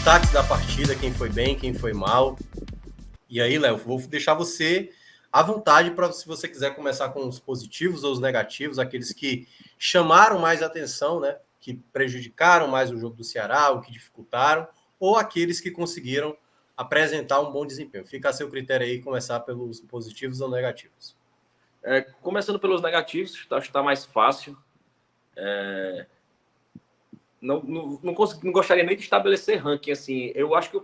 destaques da partida, quem foi bem, quem foi mal. E aí, Léo, vou deixar você à vontade para, se você quiser começar com os positivos ou os negativos, aqueles que chamaram mais atenção, né? Que prejudicaram mais o jogo do Ceará, o que dificultaram, ou aqueles que conseguiram apresentar um bom desempenho. Fica a seu critério aí começar pelos positivos ou negativos. Começando pelos negativos, acho que está mais fácil. Não gostaria nem de estabelecer ranking. Assim, eu acho que o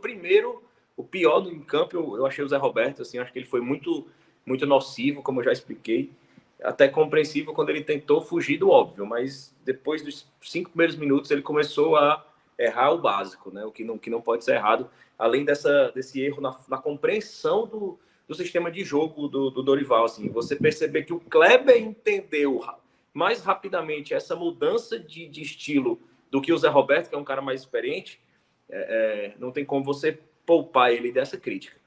pior em campo, eu achei o Zé Roberto. Assim, acho que ele foi muito, muito nocivo, como eu já expliquei. Até compreensível quando ele tentou fugir do óbvio, mas depois dos 5 primeiros minutos ele começou a errar o básico, né? O que não pode ser errado, além desse erro na compreensão do sistema de jogo do Dorival. Assim, você perceber que o Kleber entendeu mais rapidamente essa mudança de estilo do que o Zé Roberto, que é um cara mais experiente, não tem como você poupar ele dessa crítica.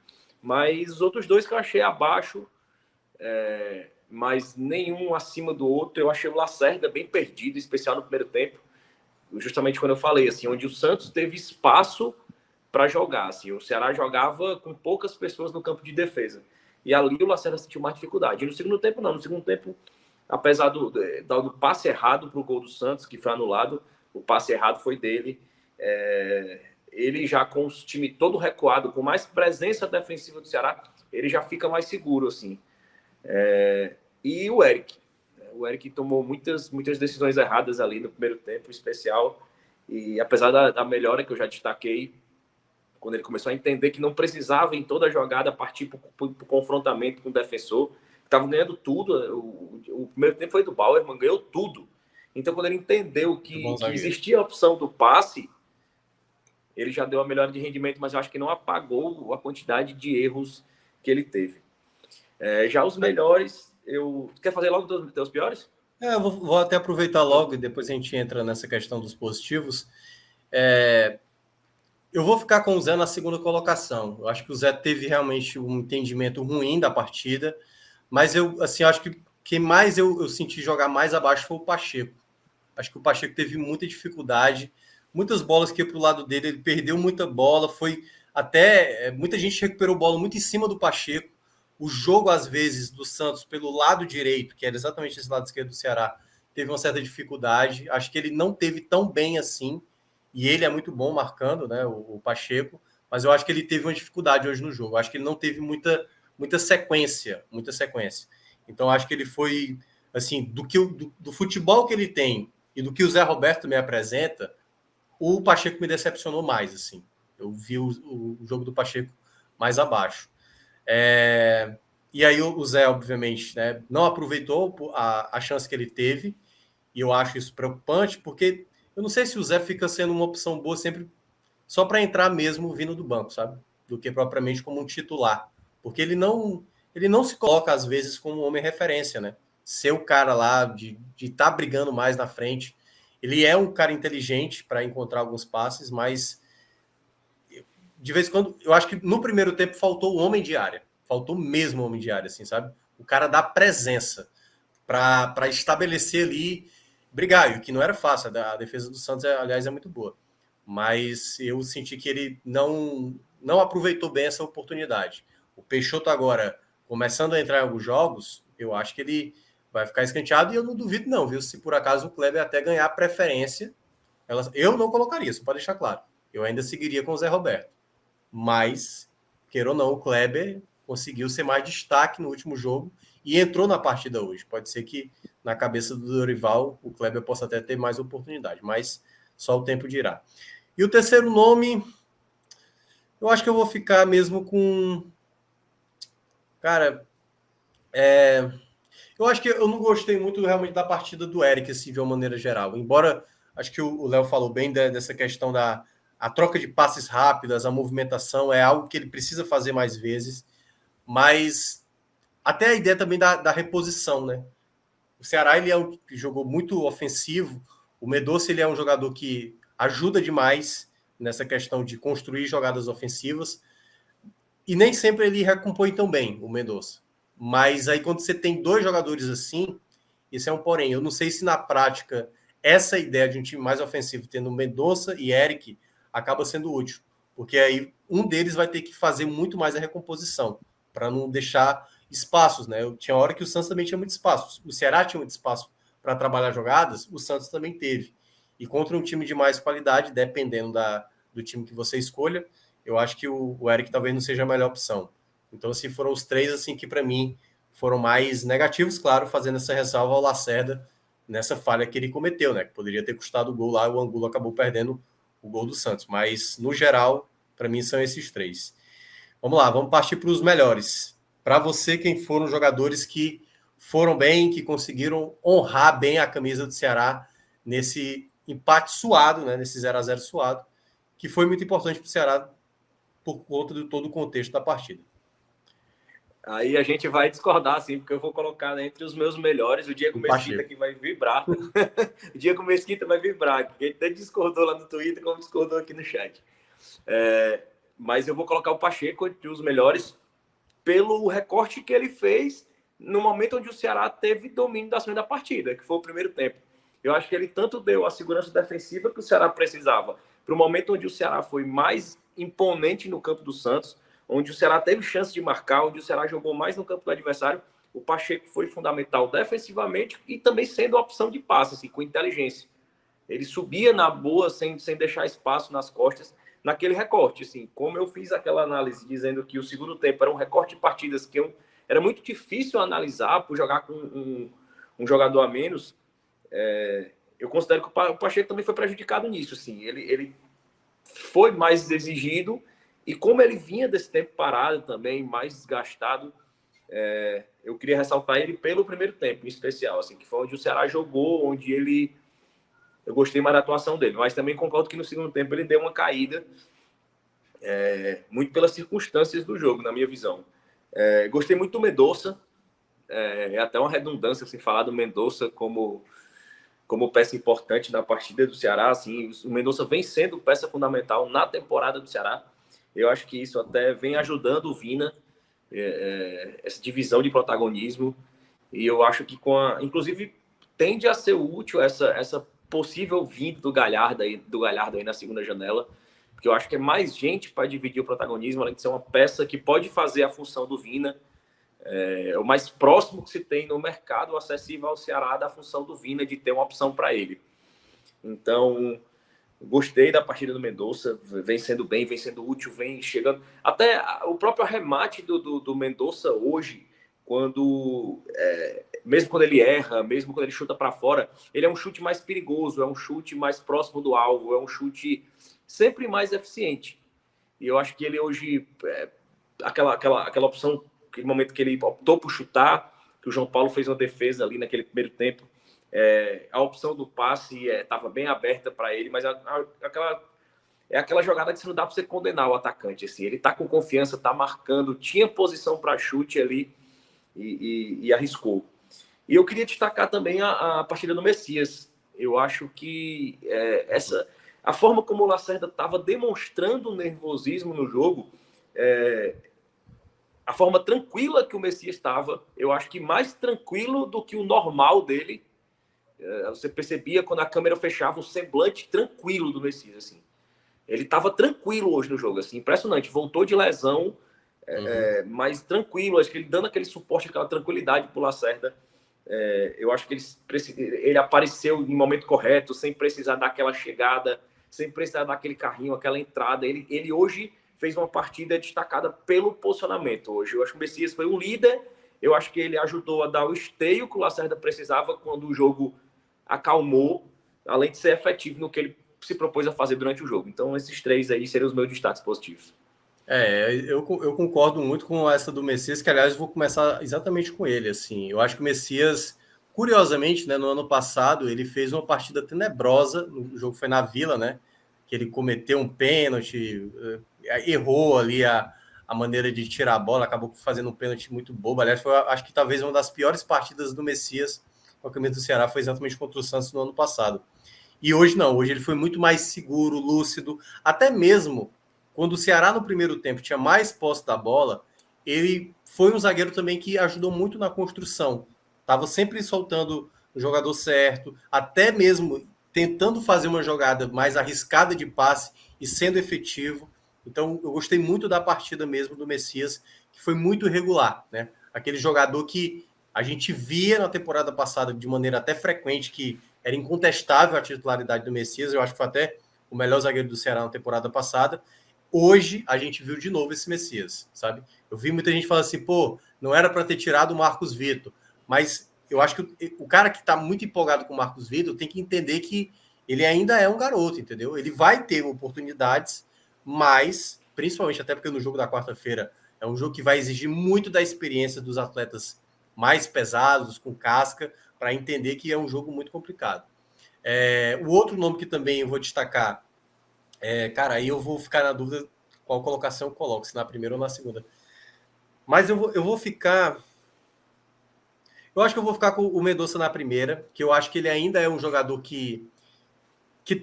Mas os outros dois que eu achei abaixo, mas nenhum acima do outro. Eu achei o Lacerda bem perdido, em especial no primeiro tempo, justamente quando eu falei, assim, onde o Santos teve espaço para jogar. Assim, o Ceará jogava com poucas pessoas no campo de defesa. E ali o Lacerda sentiu mais dificuldade. E no segundo tempo, não. No segundo tempo, apesar do passe errado para o gol do Santos, que foi anulado, o passe errado foi dele. Ele já com o time todo recuado, com mais presença defensiva do Ceará, ele já fica mais seguro, assim. E o Eric tomou muitas decisões erradas ali no primeiro tempo, em especial. E apesar da melhora que eu já destaquei, quando ele começou a entender que não precisava em toda a jogada partir para o confrontamento com o defensor, estava ganhando tudo. O primeiro tempo foi do Bauerman, ganhou tudo. Então, quando ele entendeu que existia a opção do passe, ele já deu a melhora de rendimento, mas eu acho que não apagou a quantidade de erros que ele teve. Já os melhores, quer fazer logo os teus piores? Eu vou até aproveitar logo e depois a gente entra nessa questão dos positivos. Eu vou ficar com o Zé na segunda colocação. Eu acho que o Zé teve realmente um entendimento ruim da partida, mas eu acho que quem mais eu senti jogar mais abaixo foi o Pacheco. Acho que o Pacheco teve muita dificuldade, muitas bolas que iam para o lado dele, ele perdeu muita bola, muita gente recuperou bola muito em cima do Pacheco. O jogo, às vezes, do Santos pelo lado direito, que era exatamente esse lado esquerdo do Ceará, teve uma certa dificuldade. Acho que ele não teve tão bem assim, e ele é muito bom marcando, né, o Pacheco, mas eu acho que ele teve uma dificuldade hoje no jogo. Eu acho que ele não teve muita sequência. Então, acho que ele foi, assim, do futebol que ele tem e do que o Zé Roberto me apresenta, o Pacheco me decepcionou mais, assim. Eu vi o jogo do Pacheco mais abaixo. E aí o Zé, obviamente, né, não aproveitou a chance que ele teve, e eu acho isso preocupante, porque eu não sei se o Zé fica sendo uma opção boa sempre só para entrar mesmo vindo do banco, sabe? Do que propriamente como um titular. Porque ele não se coloca, às vezes, como um homem referência, né? Ser o cara lá de estar brigando mais na frente. Ele é um cara inteligente para encontrar alguns passes, mas de vez em quando, eu acho que no primeiro tempo faltou o homem de área. Faltou mesmo o homem de área, assim, sabe? O cara dá presença para estabelecer ali, brigar, e o que não era fácil. A defesa do Santos, aliás, é muito boa. Mas eu senti que ele não aproveitou bem essa oportunidade. O Peixoto agora, começando a entrar em alguns jogos, eu acho que ele vai ficar escanteado, e eu não duvido não, viu? Se por acaso o Kleber até ganhar preferência, eu não colocaria, só para deixar claro. Eu ainda seguiria com o Zé Roberto. Mas, queira ou não, o Kleber conseguiu ser mais destaque no último jogo e entrou na partida hoje. Pode ser que na cabeça do Dorival o Kleber possa até ter mais oportunidade, mas só o tempo dirá. E o terceiro nome, eu acho que eu vou ficar mesmo com... Cara, eu acho que eu não gostei muito realmente da partida do Eric, assim, de uma maneira geral. Embora, acho que o Léo falou bem dessa questão a troca de passes rápidas, a movimentação, é algo que ele precisa fazer mais vezes, mas até a ideia também da reposição, né? O Ceará, ele é um que jogou muito ofensivo, o Mendonça, ele é um jogador que ajuda demais nessa questão de construir jogadas ofensivas, e nem sempre ele recompõe tão bem, o Mendonça. Mas aí quando você tem dois jogadores assim, isso é um porém. Eu não sei se na prática essa ideia de um time mais ofensivo, tendo Mendonça e Eric, acaba sendo útil. porque aí um deles vai ter que fazer muito mais a recomposição, para não deixar espaços, né? Tinha hora que o Santos também tinha muito espaço. O Ceará tinha muito espaço para trabalhar jogadas, o Santos também teve. E contra um time de mais qualidade, dependendo do time que você escolha, eu acho que o Eric talvez não seja a melhor opção. Então, assim, foram os três assim que, para mim, foram mais negativos, claro, fazendo essa ressalva ao Lacerda nessa falha que ele cometeu, né? Que poderia ter custado o gol lá, o Angulo acabou perdendo o gol do Santos. Mas, no geral, para mim, são esses três. Vamos lá, vamos partir para os melhores. Para você, quem foram os jogadores que foram bem, que conseguiram honrar bem a camisa do Ceará nesse empate suado, né? Nesse 0-0 suado, que foi muito importante para o Ceará por conta de todo o contexto da partida. Aí a gente vai discordar, assim, porque eu vou colocar entre os meus melhores o Diego Mesquita, que vai vibrar. O Diego Mesquita vai vibrar, que ele até discordou lá no Twitter, como discordou aqui no chat. Mas eu vou colocar o Pacheco entre os melhores pelo recorte que ele fez no momento onde o Ceará teve domínio da segunda partida, que foi o primeiro tempo. Eu acho que ele tanto deu a segurança defensiva que o Ceará precisava, para o momento onde o Ceará foi mais imponente no campo do Santos, onde o Ceará teve chance de marcar, onde o Ceará jogou mais no campo do adversário, o Pacheco foi fundamental defensivamente e também sendo a opção de passe, assim, com inteligência. Ele subia na boa, sem deixar espaço nas costas, naquele recorte. Assim, como eu fiz aquela análise dizendo que o segundo tempo era um recorte de partidas que era muito difícil analisar por jogar com um jogador a menos, eu considero que o Pacheco também foi prejudicado nisso. Assim, ele foi mais exigido e como ele vinha desse tempo parado também, mais desgastado, eu queria ressaltar ele pelo primeiro tempo, em especial, assim, que foi onde o Ceará jogou, onde eu gostei mais da atuação dele, mas também concordo que no segundo tempo ele deu uma caída, muito pelas circunstâncias do jogo, na minha visão. Gostei muito do Mendonça, é até uma redundância assim, falar do Mendonça como peça importante na partida do Ceará. Assim, o Mendonça vem sendo peça fundamental na temporada do Ceará. Eu acho que isso até vem ajudando o Vina, essa divisão de protagonismo, e eu acho que inclusive tende a ser útil essa possível vinda do Galhardo aí na segunda janela, porque eu acho que é mais gente para dividir o protagonismo, além de ser uma peça que pode fazer a função do Vina. É o mais próximo que se tem no mercado acessível ao Ceará da função do Vina, de ter uma opção para ele. Então, gostei da partida do Mendonça, vem sendo bem, vem sendo útil, vem chegando. Até o próprio arremate do Mendonça hoje, mesmo quando ele erra, mesmo quando ele chuta para fora, ele é um chute mais perigoso, é um chute mais próximo do alvo, é um chute sempre mais eficiente. E eu acho que ele hoje, aquela opção, aquele momento que ele optou por chutar, que o João Paulo fez uma defesa ali naquele primeiro tempo, a opção do passe estava bem aberta para ele, mas aquela jogada que você não dá para você condenar o atacante. Assim, ele está com confiança, está marcando, tinha posição para chute ali e arriscou. E eu queria destacar também a partida do Messias. Eu acho que a forma como o Lacerda estava demonstrando nervosismo no jogo, a forma tranquila que o Messias estava, eu acho que mais tranquilo do que o normal dele. Você percebia quando a câmera fechava o semblante tranquilo do Messias, assim. Ele estava tranquilo hoje no jogo, assim, impressionante. Voltou de lesão, mas tranquilo. Acho que ele dando aquele suporte, aquela tranquilidade para o Lacerda. Eu acho que ele apareceu no momento correto, sem precisar daquela chegada, sem precisar daquele carrinho, aquela entrada. Ele hoje fez uma partida destacada pelo posicionamento. Hoje eu acho que o Messias foi um líder. Eu acho que ele ajudou a dar o esteio que o Lacerda precisava quando o jogo acalmou, além de ser efetivo no que ele se propôs a fazer durante o jogo. Então, esses três aí seriam os meus destaques positivos. Eu concordo muito com essa do Messias, que, aliás, eu vou começar exatamente com ele. Assim. Eu acho que o Messias, curiosamente, né, no ano passado, ele fez uma partida tenebrosa, o jogo foi na Vila, né, que ele cometeu um pênalti, errou ali a maneira de tirar a bola, acabou fazendo um pênalti muito bobo. Aliás, acho que talvez uma das piores partidas do Messias com a camisa do Ceará foi exatamente contra o Santos no ano passado. E hoje não, hoje ele foi muito mais seguro, lúcido, até mesmo quando o Ceará no primeiro tempo tinha mais posse da bola, ele foi um zagueiro também que ajudou muito na construção. Estava sempre soltando o jogador certo, até mesmo tentando fazer uma jogada mais arriscada de passe e sendo efetivo. Então, eu gostei muito da partida mesmo do Messias, que foi muito regular, né? Aquele jogador que a gente via na temporada passada de maneira até frequente, que era incontestável a titularidade do Messias. Eu acho que foi até o melhor zagueiro do Ceará na temporada passada. Hoje, a gente viu de novo esse Messias, sabe? Eu vi muita gente falando assim, pô, não era para ter tirado o Marcos Vitor, mas eu acho que o cara que está muito empolgado com o Marcos Vitor tem que entender que ele ainda é um garoto, entendeu? Ele vai ter oportunidades, mas, principalmente até porque no jogo da quarta-feira é um jogo que vai exigir muito da experiência dos atletas mais pesados, com casca, para entender que é um jogo muito complicado. O outro nome que também eu vou destacar, cara, aí eu vou ficar na dúvida qual colocação eu coloco, se na primeira ou na segunda. Mas eu vou ficar... Eu acho que eu vou ficar com o Mendonça na primeira, que eu acho que ele ainda é um jogador que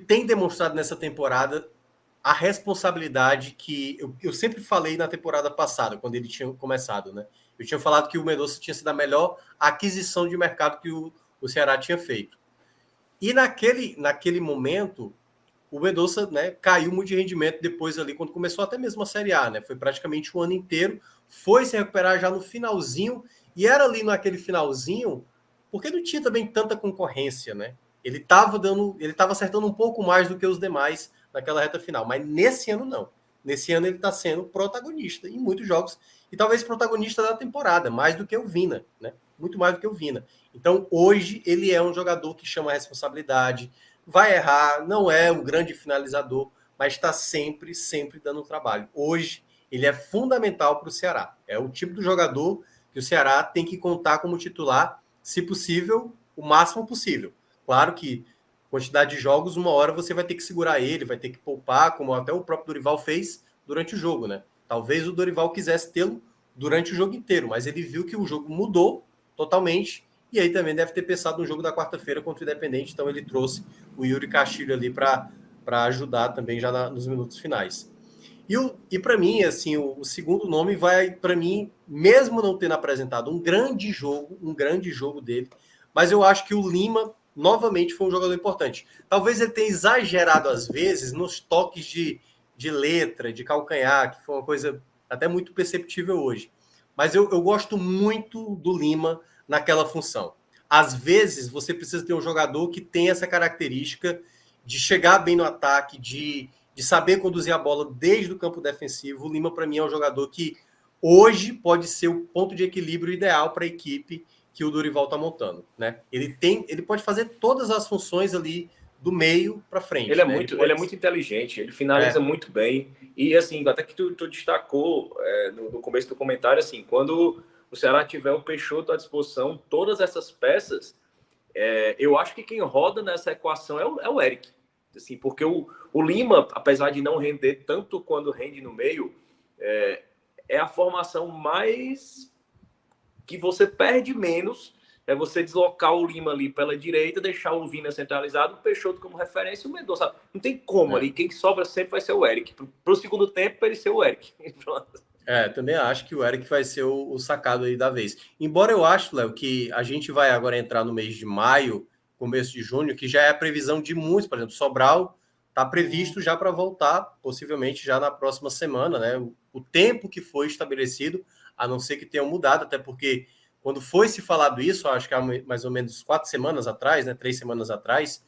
tem demonstrado nessa temporada a responsabilidade que eu sempre falei na temporada passada, quando ele tinha começado, né? Eu tinha falado que o Mendonça tinha sido a melhor aquisição de mercado que o Ceará tinha feito. E naquele momento, o Mendonça, né, caiu muito de rendimento depois ali, quando começou até mesmo a Série A, né? Foi praticamente o ano inteiro, foi se recuperar já no finalzinho, e era ali naquele finalzinho, porque não tinha também tanta concorrência, né? Ele estava acertando um pouco mais do que os demais naquela reta final, mas nesse ano não. Nesse ano ele está sendo protagonista em muitos jogos, e talvez protagonista da temporada, mais do que o Vina, né? Muito mais do que o Vina. Então, hoje, ele é um jogador que chama a responsabilidade, vai errar, não é um grande finalizador, mas está sempre, sempre dando trabalho. Hoje, ele é fundamental para o Ceará. É o tipo do jogador que o Ceará tem que contar como titular, se possível, o máximo possível. Claro que quantidade de jogos, uma hora você vai ter que segurar ele, vai ter que poupar, como até o próprio Dorival fez durante o jogo, né? Talvez o Dorival quisesse tê-lo durante o jogo inteiro, mas ele viu que o jogo mudou totalmente, e aí também deve ter pensado no jogo da quarta-feira contra o Independente, então ele trouxe o Yuri Castilho ali para ajudar também já nos minutos finais. E para mim, assim, o segundo nome vai, para mim, mesmo não tendo apresentado um grande jogo dele, mas eu acho que o Lima, novamente, foi um jogador importante. Talvez ele tenha exagerado, às vezes, nos toques de letra, de calcanhar, que foi uma coisa até muito perceptível hoje. Mas eu gosto muito do Lima naquela função. Às vezes, você precisa ter um jogador que tem essa característica de chegar bem no ataque, de saber conduzir a bola desde o campo defensivo. O Lima, para mim, é um jogador que hoje pode ser o ponto de equilíbrio ideal para a equipe que o Dorival está montando, né? Ele pode fazer todas as funções ali do meio para frente. Né? Ele é muito inteligente, ele finaliza muito bem. E assim, até que tu destacou no começo do comentário, assim, quando o Ceará tiver o Peixoto à disposição, todas essas peças, eu acho que quem roda nessa equação é o Eric. Assim, porque o Lima, apesar de não render tanto quando rende no meio, é a formação mais que você perde menos. É você deslocar o Lima ali pela direita, deixar o Vina centralizado, o Peixoto como referência e o Mendonça. Não tem como ali. Quem sobra sempre vai ser o Eric. Pro segundo tempo, para ele ser o Eric. Também acho que o Eric vai ser o sacado aí da vez. Embora eu acho, Léo, que a gente vai agora entrar no mês de maio, começo de junho, que já é a previsão de muitos. Por exemplo, Sobral está previsto já para voltar, possivelmente já na próxima semana, né? O tempo que foi estabelecido, a não ser que tenham mudado, até porque quando foi se falado isso, acho que há mais ou menos 4 semanas atrás, né, 3 semanas atrás,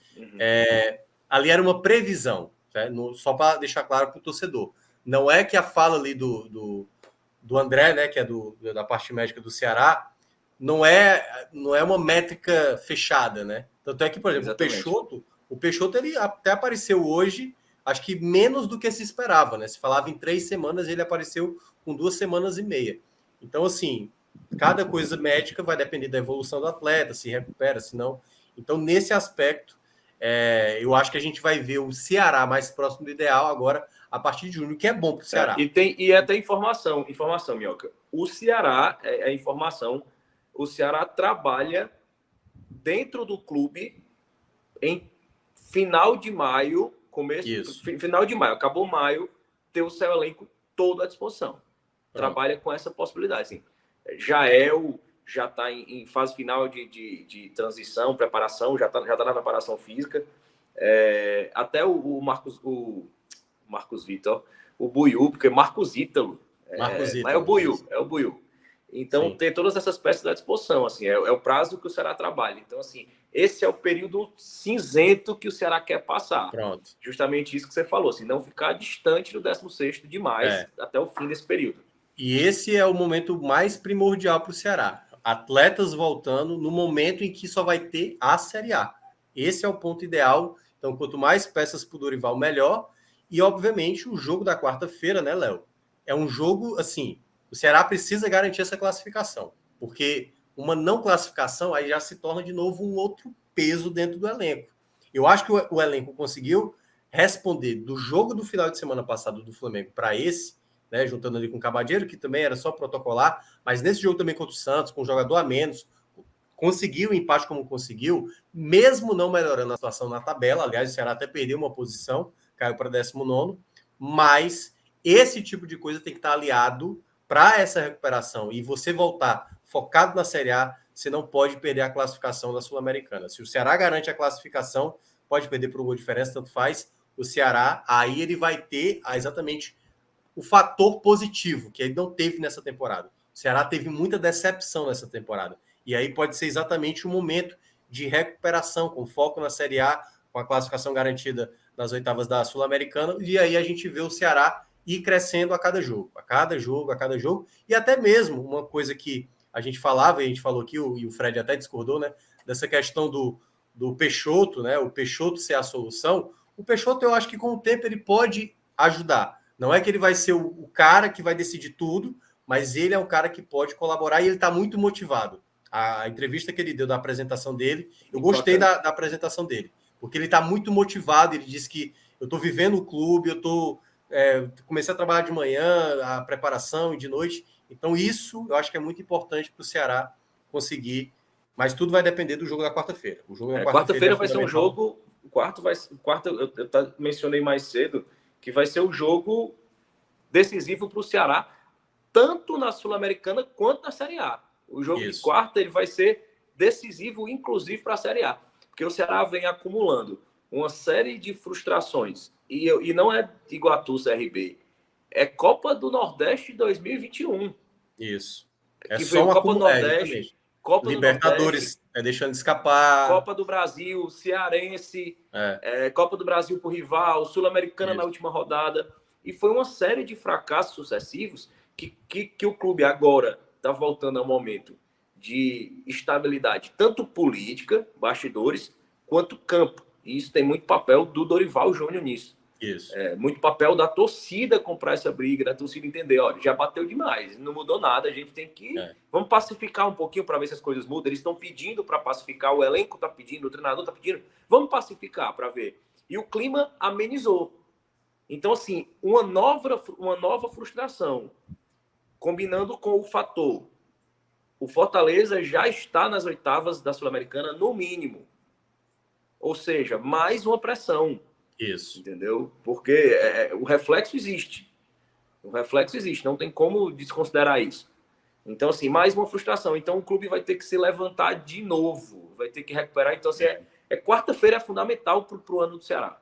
ali era uma previsão, né, só para deixar claro para o torcedor. Não é que a fala ali do André, né, que é da parte médica do Ceará, não é uma métrica fechada, né? Tanto é que, por exemplo, o Peixoto ele até apareceu hoje, acho que menos do que se esperava, né? Se falava em 3 semanas, ele apareceu com 2 semanas e meia. Então, assim, cada coisa médica vai depender da evolução do atleta, se recupera, se não. Então, nesse aspecto, eu acho que a gente vai ver o Ceará mais próximo do ideal agora, a partir de junho, que é bom para o Ceará. E até informação, Minhoca. O Ceará, informação, o Ceará trabalha dentro do clube em final de maio, final de maio, acabou maio, ter o seu elenco todo à disposição. Trabalha com essa possibilidade. Assim. Já está em fase final de transição, preparação, já tá na preparação física. Até o Marcos Vitor, o Buiú, porque Marcos Ítalo. Marcos Mas é o Ítalo. Buiú, é o Buiú. Então, Sim. ter todas essas peças à disposição, assim, é o prazo que o Ceará trabalha. Então, assim, esse é o período cinzento que o Ceará quer passar. Pronto. Justamente isso que você falou, assim, não ficar distante do 16º demais até o fim desse período. E esse é o momento mais primordial para o Ceará. Atletas voltando no momento em que só vai ter a Série A. Esse é o ponto ideal. Então, quanto mais peças para o Dorival, melhor. E, obviamente, o jogo da quarta-feira, né, Léo? É um jogo, assim, o Ceará precisa garantir essa classificação. Porque uma não classificação aí já se torna, de novo, um outro peso dentro do elenco. Eu acho que o elenco conseguiu responder do jogo do final de semana passado do Flamengo para esse, né, juntando ali com o Cabadeiro, que também era só protocolar, mas nesse jogo também contra o Santos, com um jogador a menos, conseguiu o empate como conseguiu, mesmo não melhorando a situação na tabela. Aliás, o Ceará até perdeu uma posição, caiu para 19º, mas esse tipo de coisa tem que estar aliado para essa recuperação. E você voltar focado na Série A, você não pode perder a classificação da Sul-Americana. Se o Ceará garante a classificação, pode perder por um gol de diferença, tanto faz. O Ceará, aí ele vai ter exatamente o fator positivo, que ele não teve nessa temporada. O Ceará teve muita decepção nessa temporada. E aí pode ser exatamente o momento de recuperação, com foco na Série A, com a classificação garantida nas oitavas da Sul-Americana. E aí a gente vê o Ceará ir crescendo a cada jogo, a cada jogo, a cada jogo. E até mesmo uma coisa que a gente falava, e a gente falou aqui, e o Fred até discordou, né? Dessa questão do Peixoto, né? O Peixoto ser a solução. O Peixoto, eu acho que com o tempo ele pode ajudar. Não é que ele vai ser o cara que vai decidir tudo, mas ele é um cara que pode colaborar e ele está muito motivado. A entrevista que ele deu da apresentação dele, eu gostei da apresentação dele, porque ele está muito motivado. Ele disse que eu estou vivendo o clube, comecei a trabalhar de manhã, a preparação e de noite. Então isso eu acho que é muito importante para o Ceará conseguir, mas tudo vai depender do jogo da quarta-feira. O jogo da quarta-feira vai ser um jogo, quarto eu mencionei mais cedo, que vai ser o jogo decisivo para o Ceará, tanto na Sul-Americana quanto na Série A. O jogo de quarta ele vai ser decisivo, inclusive, para a Série A. Porque o Ceará vem acumulando uma série de frustrações. E não é Iguatu, CRB. É Copa do Nordeste 2021. Isso. É que veio Copa do Nordeste, Copa Libertadores, do Nordeste, deixando de escapar. Copa do Brasil, Cearense, Copa do Brasil por rival, Sul-Americana na última rodada. E foi uma série de fracassos sucessivos que o clube agora está voltando ao momento de estabilidade, tanto política, bastidores, quanto campo. E isso tem muito papel do Dorival Júnior nisso. Isso. Muito papel da torcida comprar essa briga, da torcida entender, olha, já bateu demais, não mudou nada, a gente tem que... Vamos pacificar um pouquinho para ver se as coisas mudam. Eles estão pedindo para pacificar, o elenco está pedindo, o treinador está pedindo. Vamos pacificar para ver. E o clima amenizou. Então, assim, uma nova frustração, combinando com o fator. O Fortaleza já está nas oitavas da Sul-Americana, no mínimo. Ou seja, mais uma pressão. Isso. Entendeu? Porque o reflexo existe. O reflexo existe, não tem como desconsiderar isso. Então, assim, mais uma frustração. Então, o clube vai ter que se levantar de novo, vai ter que recuperar. Então, assim, quarta-feira é fundamental para o ano do Ceará.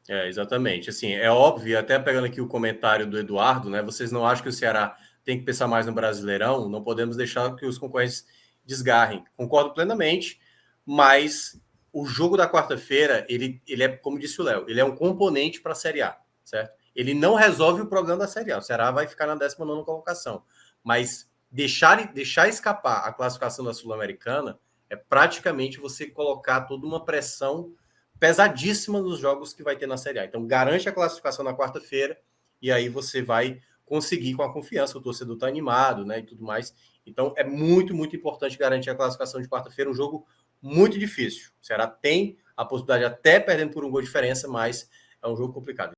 Exatamente. Assim, é óbvio, até pegando aqui o comentário do Eduardo, né? Vocês não acham que o Ceará tem que pensar mais no Brasileirão? Não podemos deixar que os concorrentes desgarrem. Concordo plenamente, mas o jogo da quarta-feira, ele é, como disse o Léo, ele é um componente para a Série A, certo? Ele não resolve o problema da Série A. O Ceará vai ficar na 19ª colocação. Mas deixar escapar a classificação da Sul-Americana é praticamente você colocar toda uma pressão pesadíssima nos jogos que vai ter na Série A. Então, garante a classificação na quarta-feira e aí você vai conseguir com a confiança. O torcedor está animado, né, e tudo mais. Então, é muito, muito importante garantir a classificação de quarta-feira. Um jogo muito difícil. O Ceará tem a possibilidade, até perdendo por um gol de diferença, mas é um jogo complicado.